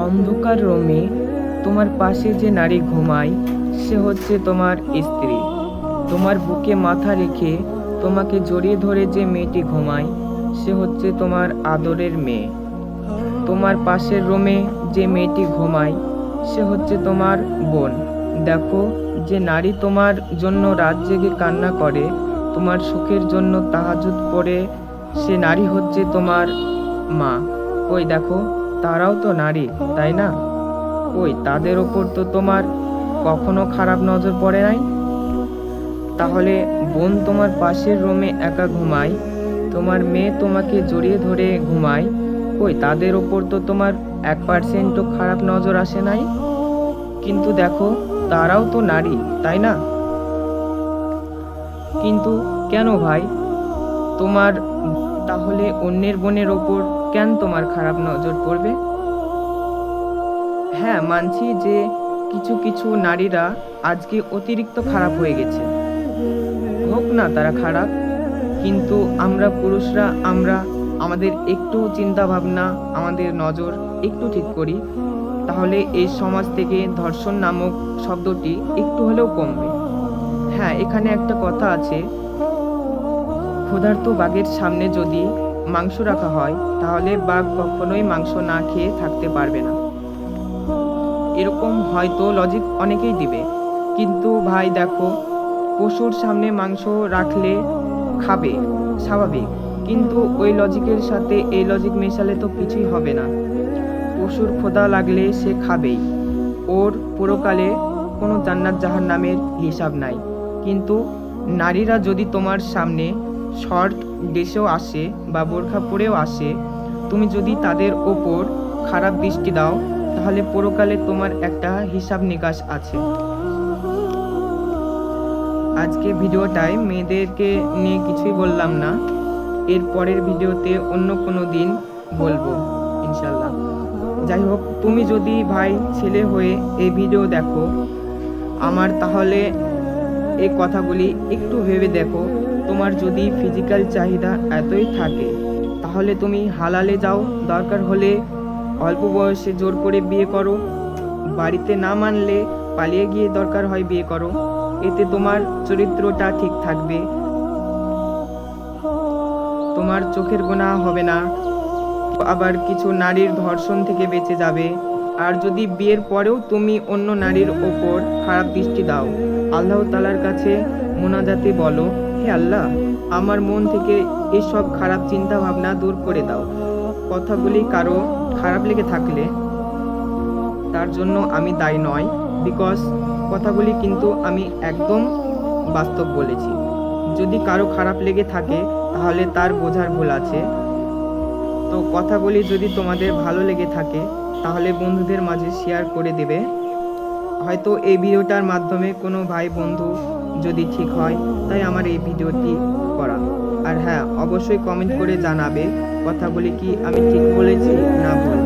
অন্ধকার রুমে তোমার পাশে যে নারী ঘুমায় সে হচ্ছে তোমার স্ত্রী। তোমার বুকে মাথা রেখে তোমাকে জড়িয়ে ধরে যে মেয়েটি ঘুমায় সে হচ্ছে তোমার আদরের মেয়ে। তোমার পাশের রুমে যে মেয়েটি ঘুমায় সে হচ্ছে তোমার বোন। দেখো, যে নারী তোমার জন্য রাত জেগে কান্না করে, তোমার সুখের জন্য তাহাজ্জুদ পড়ে, সে নারী হচ্ছে তোমার মা। ওই দেখো, তারাও তো নারী, তাই না? ওই তাদের ওপর তো তোমার কখনো খারাপ নজর পড়ে নাই? তাহলে বোন তোমার পাশের রুমে একা ঘুমায়, তোমার মেয়ে তোমাকে জড়িয়ে ধরে ঘুমায়, কই তাদের ওপর তো তোমার 1%ও খারাপ নজর আসে নাই? কিন্তু দেখো, তারাও তো নারী, তাই না? কিন্তু কেন ভাই, তোমার তাহলে অন্যের বোনের ওপর কেন তোমার খারাপ নজর পড়বে? হ্যাঁ, মানছি যে কিছু কিছু নারীরা আজকে অতিরিক্ত খারাপ হয়ে গেছে, হোক না তারা খারাপ, কিন্তু আমরা পুরুষরা আমরা আমাদের একটু চিন্তা ভাবনা, আমাদের নজর একটু ঠিক করি, তাহলে এই সমাজ থেকে ধর্ষণ নামক শব্দটি একটু হলেও কমবে। হ্যাঁ, এখানে একটা কথা আছে, ক্ষুধার্ত বাঘের সামনে যদি মাংস রাখা হয় তাহলে বাঘ কখনোই মাংস না খেয়ে থাকতে পারবে না। এরকম হয়তো লজিক অনেকেই দিবে, কিন্তু ভাই দেখো, পশুর সামনে মাংস রাখলে খাবে, স্বাভাবিক, কিন্তু ওই লজিকের সাথে এই লজিক মেশালে তো কিছুই হবে না। পশুর ক্ষুধা লাগলে সে খাবেই, ওর পরকালে কোনো জান্নাত জাহান্নামের হিসাব নাই। কিন্তু নারীরা যদি তোমার সামনে শর্ট ড্রেসেও আসে বা বোরখা পরেও আসে, তুমি যদি তাদের ওপর খারাপ দৃষ্টি দাও, তাহলে পরকালে তোমার একটা হিসাব নিকাশ আছে। আজকে ভিডিওটায় মেয়েদেরকে নিয়ে কিছুই বললাম না, এর পরের ভিডিওতে অন্য কোনো দিন বলবো ইনশাল্লাহ। যাই হোক, তুমি যদি ভাই ছেলে হয়ে এই ভিডিও দেখো আমার, তাহলে এই কথাগুলি একটু ভেবে দেখো। তোমার যদি ফিজিক্যাল চাহিদা এতই থাকে তাহলে তুমি হালালে যাও, দরকার হলে অল্প বয়সে জোর করে বিয়ে করো, বাড়িতে না মানলে পালিয়ে গিয়ে দরকার হয় বিয়ে করো, এতে তোমার চরিত্রটা ঠিক থাকবে, তোমার চোখের গোনা হবে না, আবার কিছু নারীর ধর্ষণ থেকে বেঁচে যাবে। আর যদি বিয়ের পরেও তুমি অন্য নারীর ওপর খারাপ দৃষ্টি দাও, আল্লাহ তাআলার কাছে মোনাজাতে বলো, হে আল্লাহ, আমার মন থেকে এসব খারাপ চিন্তা ভাবনা দূর করে দাও। কথাগুলি কারো খারাপ লেগে থাকলে তার জন্য আমি দায়ী নয়, বিকজ কথাগুলি কিন্তু আমি একদম বাস্তব বলেছি। যদি কারো খারাপ লেগে থাকে তাহলে তার বোঝার ভুল আছে। তো কথাগুলি যদি তোমাদের ভালো লেগে থাকে তাহলে বন্ধুদের মাঝে শেয়ার করে দেবে। হয়তো এই ভিডিওটার মাধ্যমে কোনো ভাই বন্ধু যদি ঠিক হয়, তাই আমার এই ভিডিওটি করা। আর হ্যাঁ, অবশ্যই কমেন্ট করে জানাবে কথাগুলি কি আমি ঠিক বলেছি না ভুল।